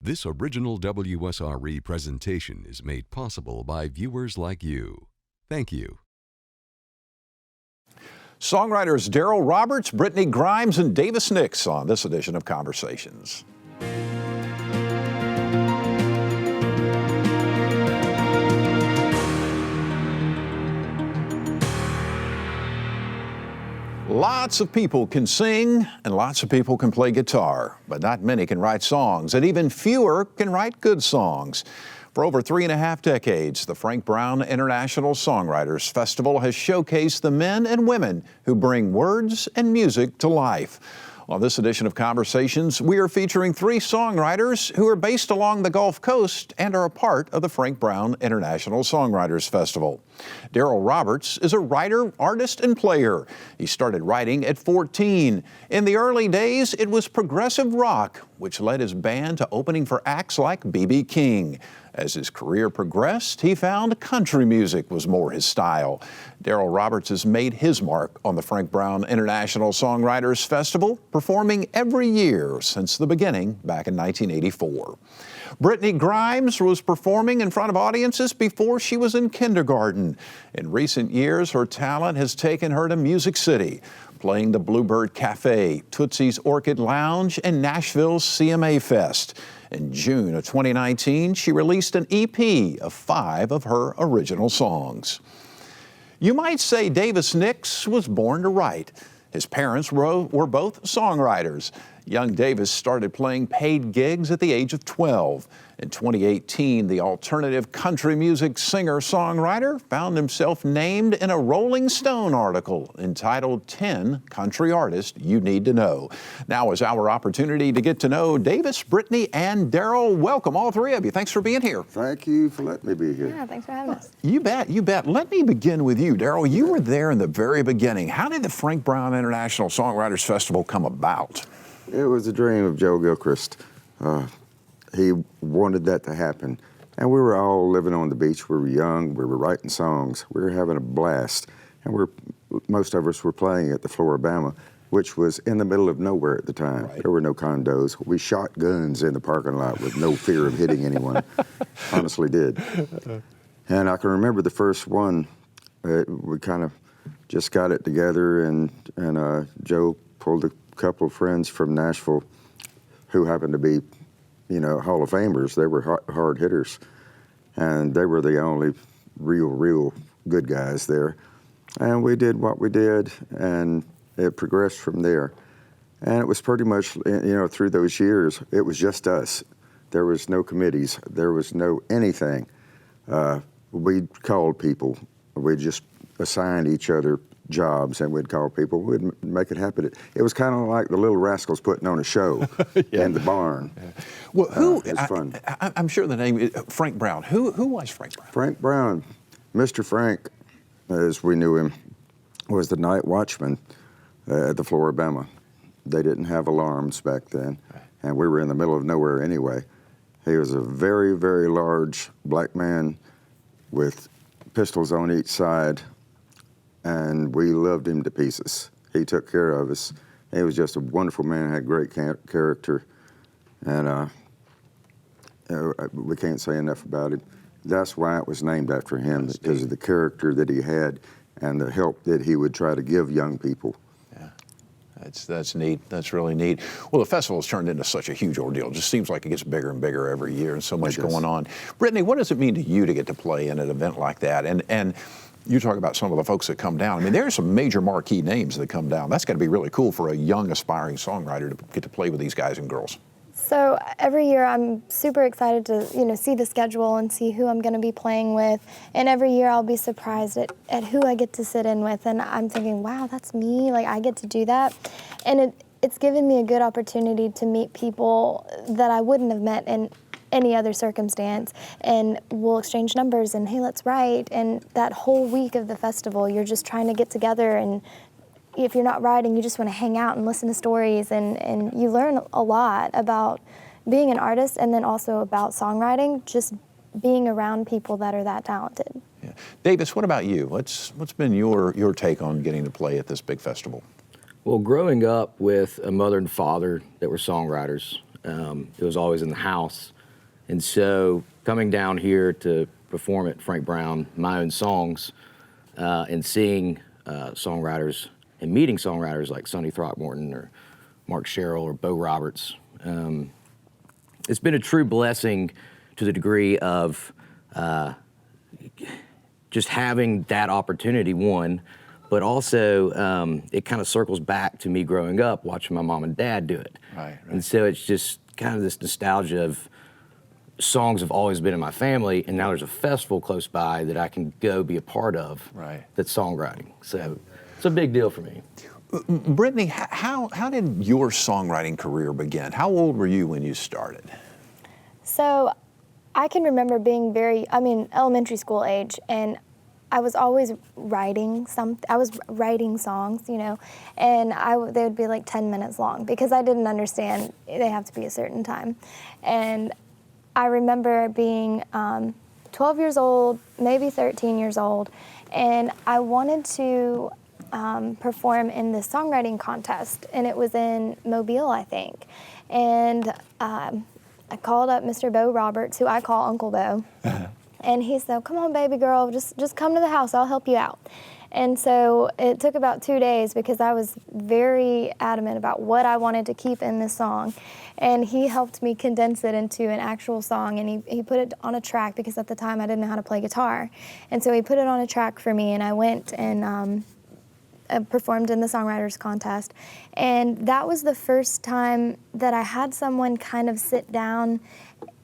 This original WSRE presentation is made possible by viewers like you. Thank you. Songwriters Darrel Roberts, Brittany Grimes, and Davis Nix on this edition of Conversations. Lots of people can sing and lots of people can play guitar, but not many can write songs, and even fewer can write good songs. For over 3.5 decades, the Frank Brown International Songwriters Festival has showcased the men and women who bring words and music to life. On this edition of Conversations, we are featuring 3 songwriters who are based along the Gulf Coast and are a part of the Frank Brown International Songwriters Festival. Darrel Roberts is a writer, artist, and player. He started writing at 14. In the early days, it was progressive rock, which led his band to opening for acts like B.B. King. As his career progressed, he found country music was more his style. Darrel Roberts has made his mark on the Frank Brown International Songwriters Festival, performing every year since the beginning back in 1984. Brittany Grimes was performing in front of audiences before she was in kindergarten. In recent years, her talent has taken her to Music City, playing the Bluebird Cafe, Tootsie's Orchid Lounge, and Nashville's CMA Fest. In June of 2019, she released an EP of 5 of her original songs. You might say Davis Nix was born to write. His parents were both songwriters. Young Davis started playing paid gigs at the age of 12. In 2018, the alternative country music singer-songwriter found himself named in a Rolling Stone article entitled 10 Country Artists You Need to Know. Now is our opportunity to get to know Davis, Brittany, and Darrel. Welcome, all 3 of you. Thanks for being here. Thank you for letting me be here. Yeah, thanks for having us. You bet, you bet. Let me begin with you, Darrel. You were there in the very beginning. How did the Frank Brown International Songwriters Festival come about? It was a dream of Joe Gilchrist. He wanted that to happen. And we were all living on the beach. We were young. We were writing songs. We were having a blast. And most of us were playing at the Floribama, which was in the middle of nowhere at the time. Right. There were no condos. We shot guns in the parking lot with no fear of hitting anyone. Honestly did. And I can remember the first one. We kind of just got it together, and Joe pulled a couple of friends from Nashville who happened to be, Hall of Famers. They were hard hitters, and they were the only real good guys there. And we did what we did, and it progressed from there. And it was pretty much, through those years, it was just us. There was no committees. There was no anything. We called people. We just assigned each other jobs, and we'd call people. We'd make it happen. It was kind of like the Little Rascals putting on a show in the barn. Yeah. Well, it was fun. I'm sure the name Frank Brown. Who was Frank Brown? Frank Brown, Mr. Frank, as we knew him, was the night watchman at the Floribama. They didn't have alarms back then, and we were in the middle of nowhere anyway. He was a very, very large black man with pistols on each side, and we loved him to pieces. He took care of us. He was just a wonderful man, had great character, and we can't say enough about him. That's why it was named after him, because of the character that he had and the help that he would try to give young people. Yeah, that's neat. That's really neat. Well, the festival has turned into such a huge ordeal. It just seems like it gets bigger and bigger every year, and so much going on. Brittany, what does it mean to you to get to play in an event like that? And you talk about some of the folks that come down. I mean, there are some major marquee names that come down. That's got to be really cool for a young, aspiring songwriter to get to play with these guys and girls. So every year I'm super excited to, see the schedule and see who I'm going to be playing with. And every year I'll be surprised at who I get to sit in with. And I'm thinking, wow, that's me. Like, I get to do that. And it's given me a good opportunity to meet people that I wouldn't have met in any other circumstance, and we'll exchange numbers and, hey, let's write. And that whole week of the festival, you're just trying to get together, and if you're not writing, you just want to hang out and listen to stories, and you learn a lot about being an artist, and then also about songwriting, just being around people that are that talented. Yeah. Davis, what about you? What's been your take on getting to play at this big festival? Well, growing up with a mother and father that were songwriters, it was always in the house. And so coming down here to perform at Frank Brown, my own songs, and seeing songwriters and meeting songwriters like Sonny Throckmorton or Mark Sherrill or Bo Roberts, it's been a true blessing to the degree of just having that opportunity, one, but also it kind of circles back to me growing up watching my mom and dad do it. Right. And so it's just kind of this nostalgia of songs have always been in my family, and now there's a festival close by that I can go be a part of. Right. That's songwriting. So it's a big deal for me. Brittany, how did your songwriting career begin? How old were you when you started? So I can remember being elementary school age, and I was always writing I was writing songs, you know, and they would be like 10 minutes long because I didn't understand they have to be a certain time. And I remember being 12 years old, maybe 13 years old, and I wanted to perform in this songwriting contest, and it was in Mobile, I think. And I called up Mr. Bo Roberts, who I call Uncle Bo, and he said, "Come on, baby girl, just come to the house, I'll help you out." And so it took about 2 days because I was very adamant about what I wanted to keep in this song. And he helped me condense it into an actual song, and he put it on a track because at the time I didn't know how to play guitar. And so he put it on a track for me, and I went and performed in the Songwriters contest. And that was the first time that I had someone kind of sit down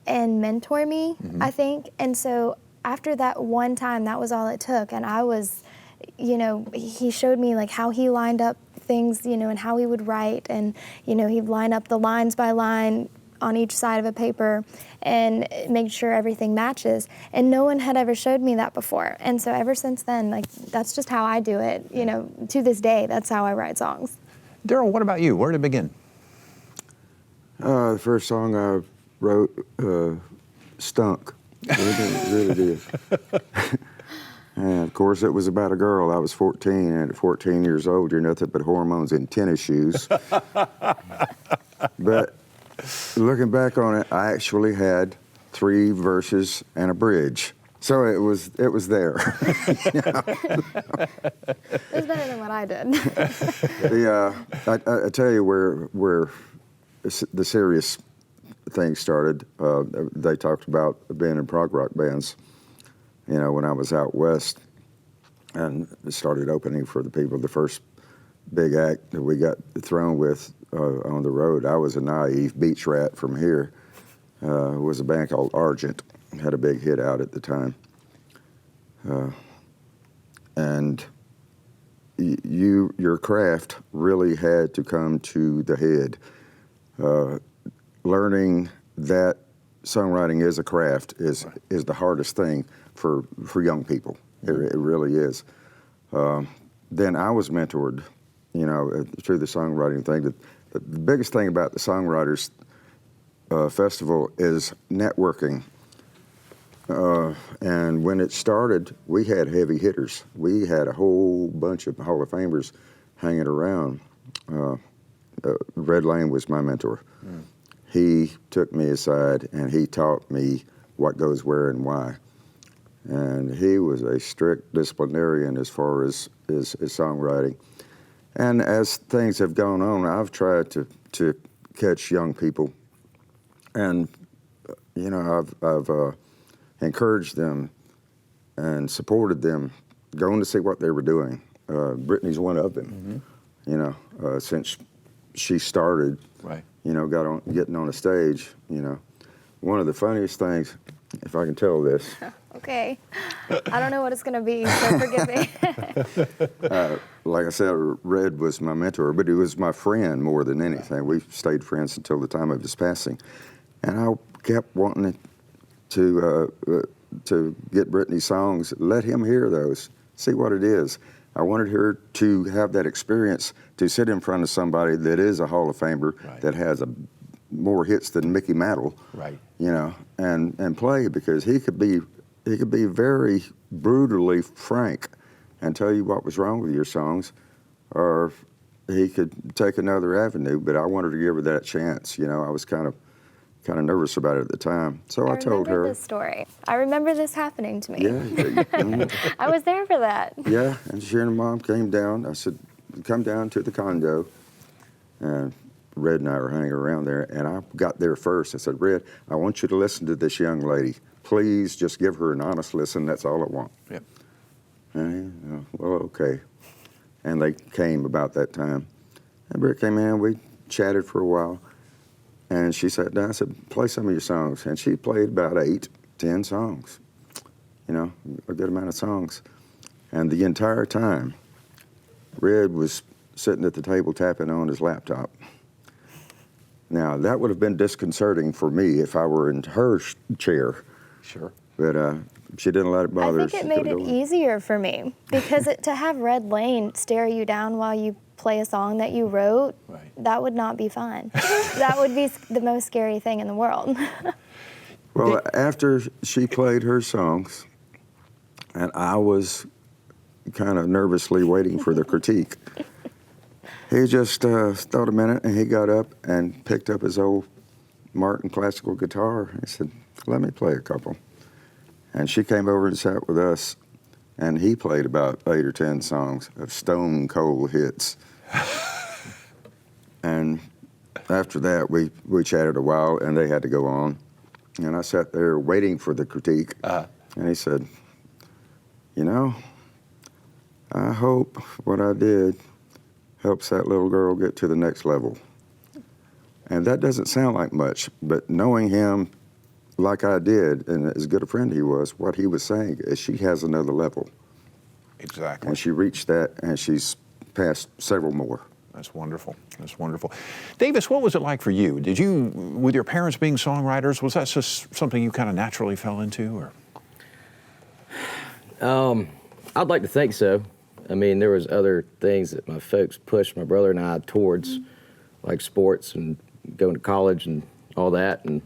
and mentor me, I think. And so after that one time, that was all it took. And I was, you know, he showed me like how he lined up things, you know, and how he would write, and, you know, he'd line up the lines by line on each side of a paper and make sure everything matches. And no one had ever showed me that before. And so ever since then, like, that's just how I do it. You know, to this day, that's how I write songs. Darrel, what about you? Where did it begin? The first song I wrote stunk. It really did. And of course, it was about a girl. I was 14, and at 14 years old, you're nothing but hormones in tennis shoes. But looking back on it, I actually had 3 verses and a bridge. So it was there. It was better than what I did. I tell you where the serious thing started. They talked about being in prog rock bands. You know, when I was out west and started opening for the people, the first big act that we got thrown with on the road, I was a naive beach rat from here. It was a band called Argent, had a big hit out at the time. And your craft really had to come to the head. Learning that songwriting is a craft is the hardest thing for young people. It really is. Then I was mentored, you know, through the songwriting thing. The biggest thing about the Songwriters Festival is networking. And when it started, we had heavy hitters. We had a whole bunch of Hall of Famers hanging around. Red Lane was my mentor. He took me aside and he taught me what goes where and why. And he was a strict disciplinarian as far as songwriting. And as things have gone on, I've tried to catch young people, and you know, I've encouraged them and supported them, going to see what they were doing. Brittany's one of them. You know, since she started, you know, getting on a stage. You know, one of the funniest things, if I can tell this. Okay. I don't know what it's going to be, so forgive me. Like I said, Red was my mentor, but he was my friend more than anything. We stayed friends until the time of his passing. And I kept wanting to get Brittany's songs, let him hear those, see what it is. I wanted her to have that experience, to sit in front of somebody that is a Hall of Famer, that has more hits than Mickey Mantle, you know, and play, because he could be very brutally frank and tell you what was wrong with your songs, or he could take another avenue. But I wanted to give her that chance. You know, I was kind of kind of nervous about it at the time. So I told remember her. this story. I remember this happening to me. Yeah. I was there for that. Yeah, and she and her mom came down. I said, come down to the condo. And Red and I were hanging around there, and I got there first. I said, Red, I want you to listen to this young lady. Please just give her an honest listen. That's all I want. Yep. And, well, okay. And they came about that time. And Britt came in, we chatted for a while. And she sat down, I said, play some of your songs. And she played about 8, 10 songs, you know, a good amount of songs. And the entire time, Red was sitting at the table tapping on his laptop. Now, that would have been disconcerting for me if I were in her chair. Sure. But she didn't let it bother her. I think it made it easier for me because to have Red Lane stare you down while you play a song that you wrote, that would not be fun. That would be the most scary thing in the world. Well, after she played her songs, and I was kind of nervously waiting for the critique, he just thought a minute, and he got up and picked up his old Martin classical guitar. He said, let me play a couple. And she came over and sat with us, and he played about 8 or 10 songs of stone cold hits. And after that, we chatted a while, and they had to go on. And I sat there waiting for the critique, and he said, you know, I hope what I did helps that little girl get to the next level. And that doesn't sound like much, but knowing him like I did, and as good a friend he was, what he was saying is she has another level. Exactly. And she reached that, and she's passed several more. That's wonderful. That's wonderful. Davis, what was it like for you? Did you, with your parents being songwriters, was that just something you kind of naturally fell into, or? I'd like to think so. I mean, there was other things that my folks pushed my brother and I towards, like sports and going to college and all that. And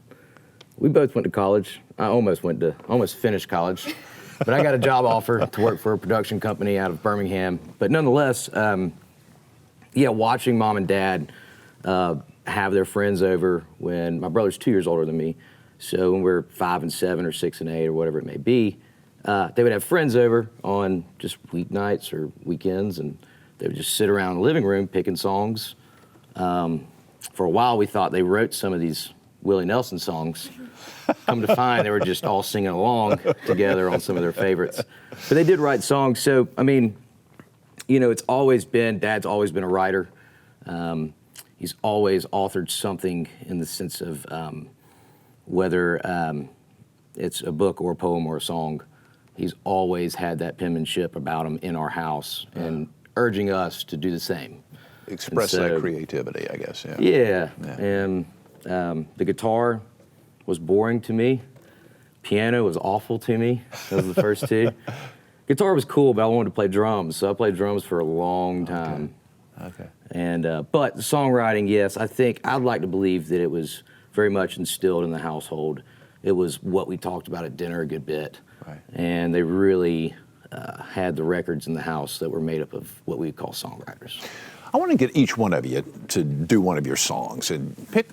we both went to college. I almost finished college, but I got a job offer to work for a production company out of Birmingham. But nonetheless, watching mom and dad have their friends over when my brother's 2 years older than me. So when we're 5 and 7 or 6 and 8 or whatever it may be, they would have friends over on just weeknights or weekends, and they would just sit around in the living room picking songs. For a while, we thought they wrote some of these Willie Nelson songs. Come to find, they were just all singing along together on some of their favorites. But they did write songs. So, I mean, you know, Dad's always been a writer. He's always authored something in the sense of whether it's a book or a poem or a song. He's always had that penmanship about him in our house and urging us to do the same. Express that creativity, I guess, yeah. Yeah, and the guitar was boring to me. Piano was awful to me. Those were the first two. Guitar was cool, but I wanted to play drums, so I played drums for a long time. Okay. And but songwriting, yes, I'd like to believe that it was very much instilled in the household. It was what we talked about at dinner a good bit. Right. And they really had the records in the house that were made up of what we call songwriters. I want to get each one of you to do one of your songs and pick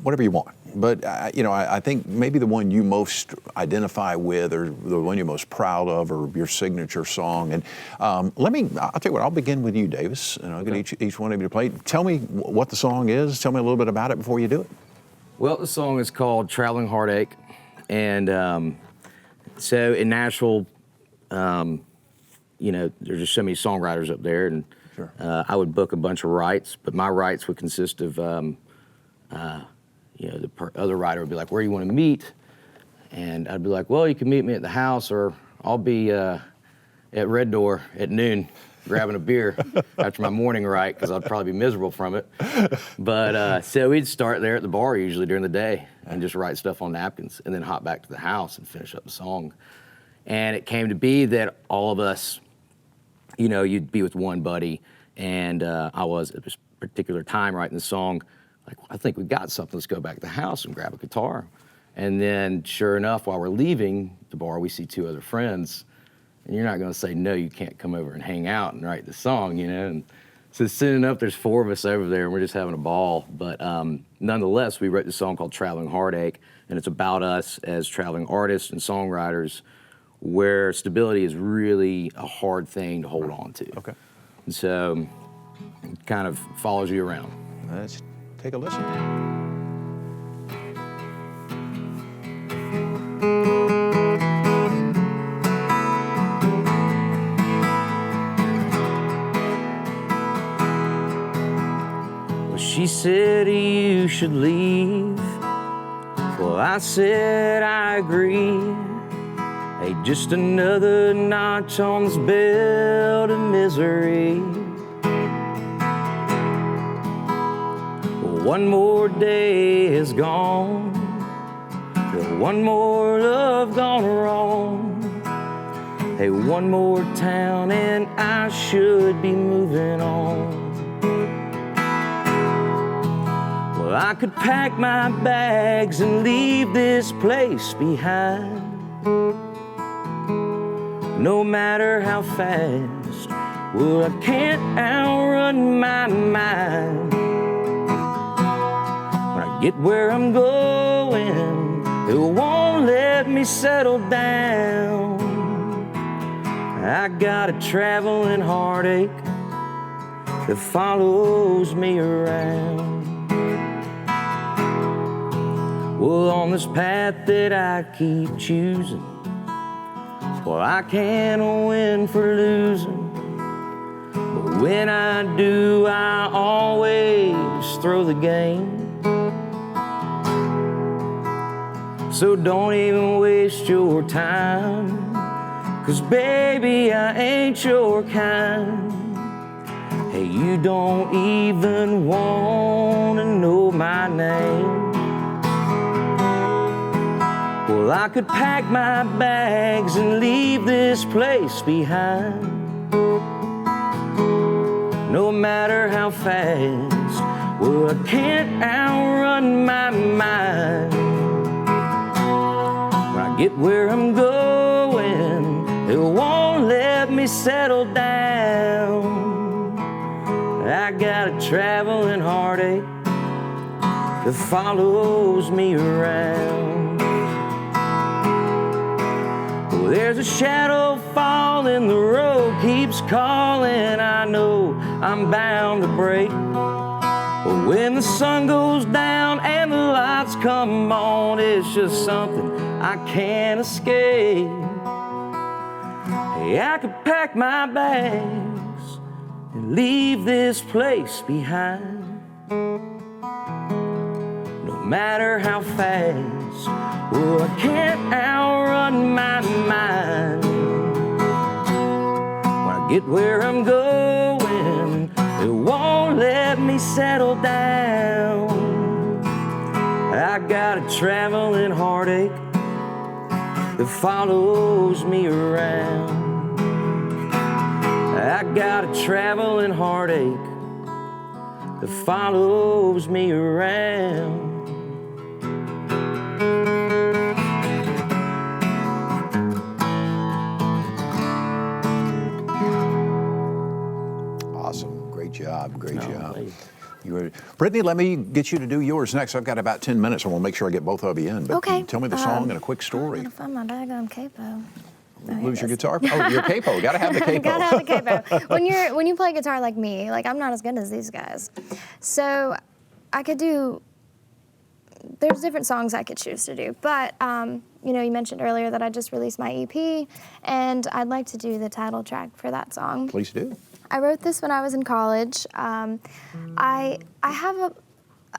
whatever you want. But, I think maybe the one you most identify with or the one you're most proud of or your signature song. And I'll tell you what, I'll begin with you, Davis, and I'll get each one of you to play. Tell me what the song is. Tell me a little bit about it before you do it. Well, the song is called Traveling Heartache. And so in Nashville, there's just so many songwriters up there. And Sure. I would book a bunch of rights, but my rights would consist of, the other writer would be like, where do you want to meet? And I'd be like, well, you can meet me at the house, or I'll be at Red Door at noon grabbing a beer after my morning write, because I'd probably be miserable from it. But so we'd start there at the bar usually during the day and just write stuff on napkins and then hop back to the house and finish up the song. And it came to be that all of us, you'd be with one buddy, and I was at this particular time writing the song, like, I think we got something, let's go back to the house and grab a guitar. And then sure enough, while we're leaving the bar, we see 2 other friends, and you're not gonna say, no, you can't come over and hang out and write the song, And So soon enough, there's 4 of us over there, and we're just having a ball. But nonetheless, we wrote this song called Traveling Heartache, and it's about us as traveling artists and songwriters where stability is really a hard thing to hold on to. Okay. And so it kind of follows you around. Let's take a listen. She said you should leave. Well, I said I agree. Hey, just another notch on this belt of misery. Well, one more day is gone. Well, one more love gone wrong. Hey, one more town and I should be moving on. Well, I could pack my bags and leave this place behind. No matter how fast, well, I can't outrun my mind. When I get where I'm going, it won't let me settle down. I got a traveling heartache that follows me around. Well, on this path that I keep choosing, well, I can't win for losing. But when I do, I always throw the game. So don't even waste your time, 'cause baby, I ain't your kind. Hey, you don't even wanna know my name. Well, I could pack my bags and leave this place behind. No matter how fast, well, I can't outrun my mind. When I get where I'm going, it won't let me settle down. I got a traveling heartache that follows me around. There's a shadow falling, the road keeps calling. I know I'm bound to break. But when the sun goes down and the lights come on, it's just something I can't escape. Hey, I could pack my bags and leave this place behind. No matter how fast, well, I can't outrun my mind. When I get where I'm going, it won't let me settle down. I got a traveling heartache that follows me around. I got a traveling heartache that follows me around. Awesome. Great job. Great job. You ready? Brittany, let me get you to do yours next. I've got about 10 minutes, and we'll make sure I get both of you in. But Okay. tell me the song and a quick story. I'm gonna find my daggone capo. Lose your guitar? Oh, your capo. Got to have the capo. Gotta have the capo. When you play guitar like me, like I'm not as good as these guys. So I could do, there's different songs I could choose to do. But, you know, you mentioned earlier that I just released my EP, and I'd like to do the title track for that song. Please do. I wrote this when I was in college. I have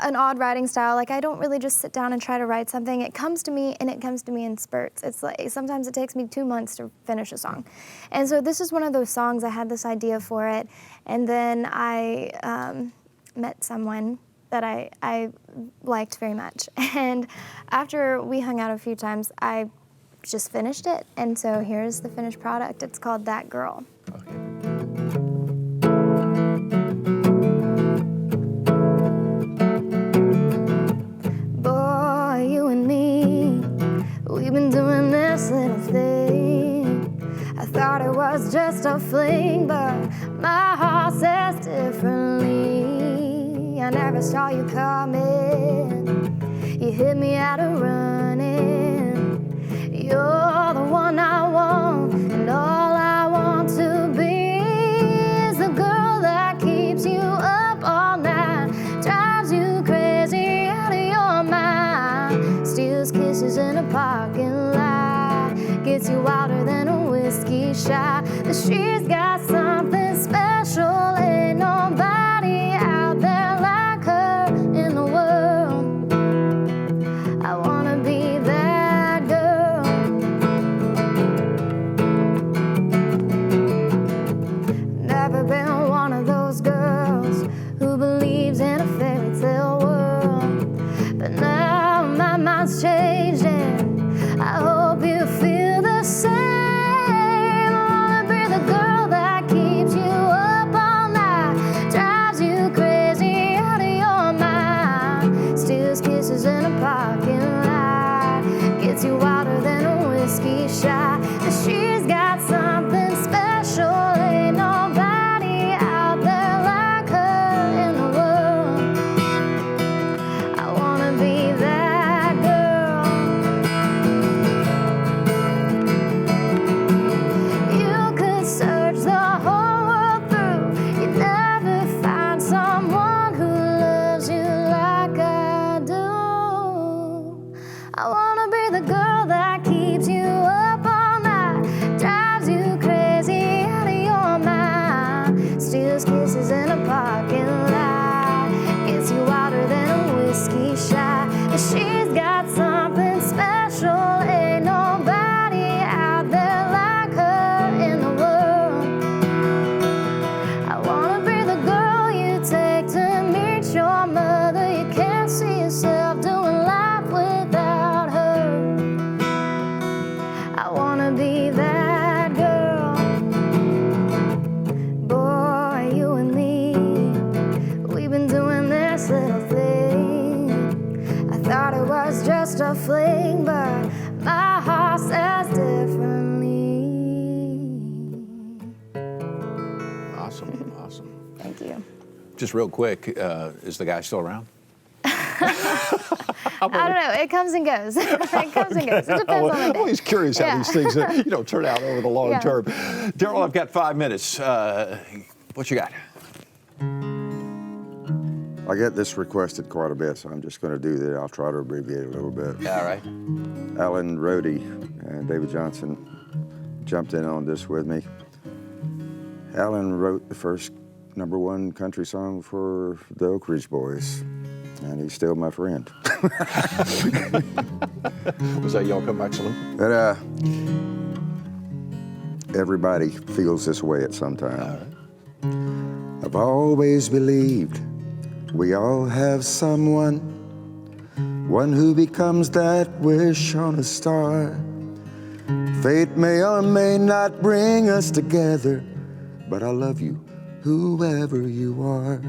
an odd writing style. Like, I don't really just sit down and try to write something. It comes to me, and it comes to me in spurts. It's like sometimes it takes me 2 months to finish a song. And so this is one of those songs. I had this idea for it, and then I met someone that I liked very much. And after we hung out a few times, I just finished it. And so here's the finished product. It's called That Girl. Okay. Boy, you and me, we've been doing this little thing. I thought it was just a fling, but my heart says different. never saw you coming. You hit me out of running. You're the one I want, and all I want to be is the girl that keeps you up all night, drives you crazy out of your mind, steals kisses in a parking lot, gets you wilder than a whiskey shot. But she's got something special, ain't nobody out there like her in the world. I wanna be that girl. Never been one of those girls who believes in a fairy tale world, but now my mind's changed and I hope you feel the same. I wanna be the girl that keeps you up all night, drives you crazy out of your mind, steals kisses in a parking lot, gets you wilder than a whiskey shot. But she's got something special, ain't nobody out there like her in the world. I wanna be that girl. You could search the whole world through, you'd never find someone who loves you like I do. I wanna be the girl that keeps you up all night, drives you crazy out of your mind, steals kisses in a parking lot, gets you wilder than a whiskey shot. But she's got something special, ain't nobody out there like her in the world. I wanna be the girl you take to meet your mother. You can't see yourself doing life without her. I wanna be that girl. Boy, you and me, we've been doing this little thing. I thought it was just a fling, but my heart says differently. Awesome, awesome. Thank you. Just real quick, is the guy still around? I don't know. It comes and goes. It comes and goes. It depends on the I'm day. always curious how Yeah. these things turn out over the long Yeah. term. Darrel, I've got 5 minutes. What you got? I get this requested quite a bit, so I'm just going to do that. I'll try to abbreviate a little bit. All right. Alan Rohde and David Johnson jumped in on this with me. Alan wrote the first #1 country song for the Oak Ridge Boys, and he's still my friend. Was that y'all come back salute? But everybody feels this way at some time. I've always believed we all have someone, one who becomes that wish on a star. Fate may or may not bring us together, but I love you, whoever you are.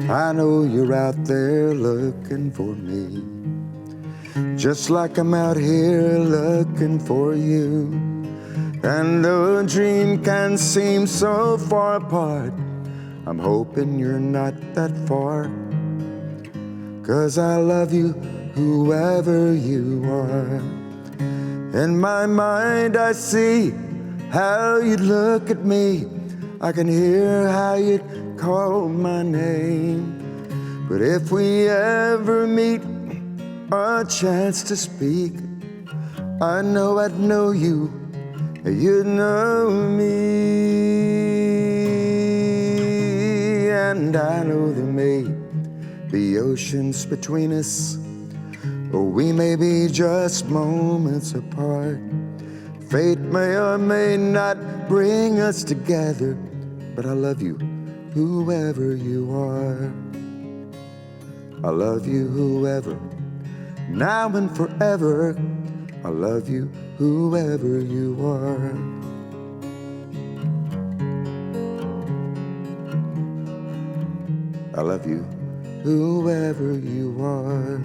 I know you're out there looking for me, just like I'm out here looking for you. And though a dream can seem so far apart, I'm hoping you're not that far, 'cause I love you, whoever you are. In my mind I see how you look at me, I can hear how you'd call my name. But if we ever meet a chance to speak, I know I'd know you, you'd know me. And I know there may be oceans between us, or we may be just moments apart. Fate may or may not bring us together, but I love you, whoever you are. I love you, whoever, now and forever. I love you, whoever you are. I love you, whoever you are.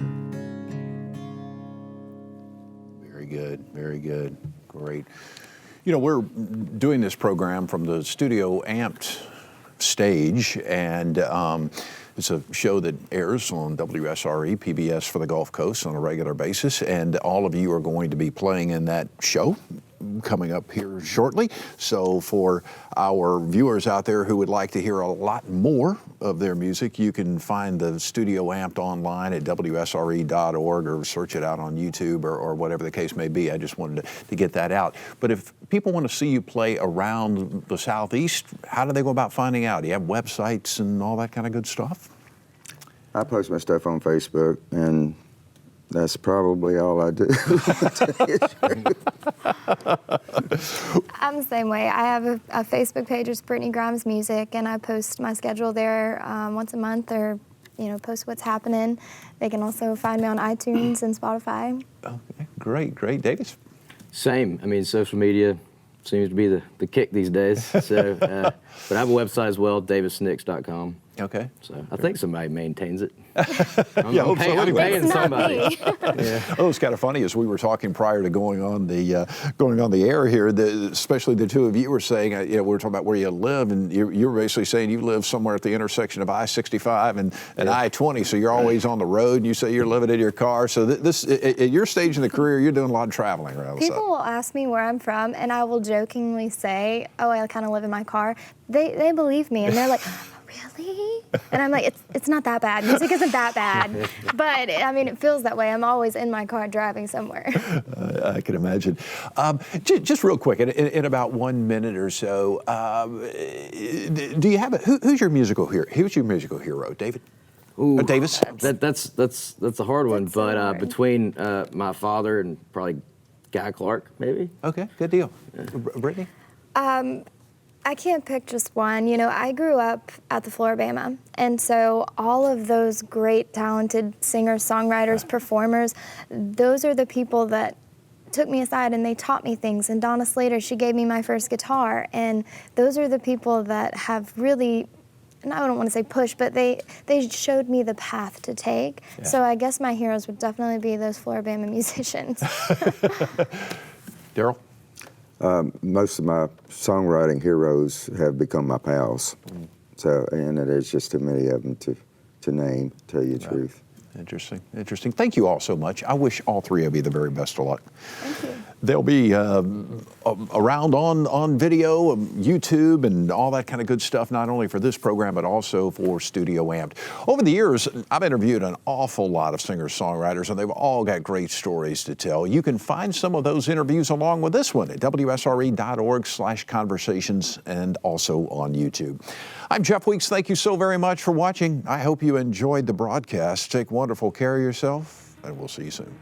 Very good, very good, great. You know, we're doing this program from the studio amped stage, and it's a show that airs on WSRE, PBS for the Gulf Coast on a regular basis, and all of you are going to be playing in that show coming up here shortly. So for our viewers out there who would like to hear a lot more of their music, you can find the Studio Amped online at WSRE.org or search it out on YouTube or whatever the case may be. I just wanted to get that out. But if people want to see you play around the Southeast, how do they go about finding out? Do you have websites and all that kind of good stuff? I post my stuff on Facebook, and that's probably all I do. I'm the same way. I have a Facebook page, it's Brittany Grimes Music, and I post my schedule there once a month, or post what's happening. They can also find me on iTunes and Spotify. Okay, great. Davis? Same. I mean, social media seems to be the kick these days. So, but I have a website as well, davisnicks.com. Okay. So I think somebody maintains it. I'm paying somebody. Oh, it's kind of funny as we were talking prior to going on the air here. Especially the two of you were saying, we were talking about where you live, and you were basically saying you live somewhere at the intersection of I-65 and I-20, so you're always on the road. And you say you're living in your car. So this, at your stage in the career, you're doing a lot of traveling around. People will ask me where I'm from, and I will jokingly say, "Oh, I kind of live in my car." They believe me, and they're like, "Really?" And I'm like, it's not that bad. Music isn't that bad. But, I mean, it feels that way. I'm always in my car driving somewhere. I can imagine. Just real quick, in about 1 minute or so, do you have who's your musical hero? Who's your musical hero, David? Ooh, Davis? That's a hard one. That's so But hard. between my father and probably Guy Clark, maybe. Okay, good deal. Brittany? I can't pick just one. I grew up at the Floribama, and so all of those great, talented singers, songwriters, performers, those are the people that took me aside and they taught me things. And Donna Slater, she gave me my first guitar, and those are the people that have really, and I don't want to say push, but they showed me the path to take. Yeah. So I guess my heroes would definitely be those Floribama musicians. Darrel? Most of my songwriting heroes have become my pals. So, and there's just too many of them to name, to tell you the truth. Interesting. Thank you all so much. I wish all three of you the very best of luck. Thank you. They'll be around on video, YouTube, and all that kind of good stuff, not only for this program, but also for Studio Amped. Over the years, I've interviewed an awful lot of singer-songwriters, and they've all got great stories to tell. You can find some of those interviews along with this one at WSRE.org/conversations and also on YouTube. I'm Jeff Weeks. Thank you so very much for watching. I hope you enjoyed the broadcast. Take wonderful care of yourself, and we'll see you soon.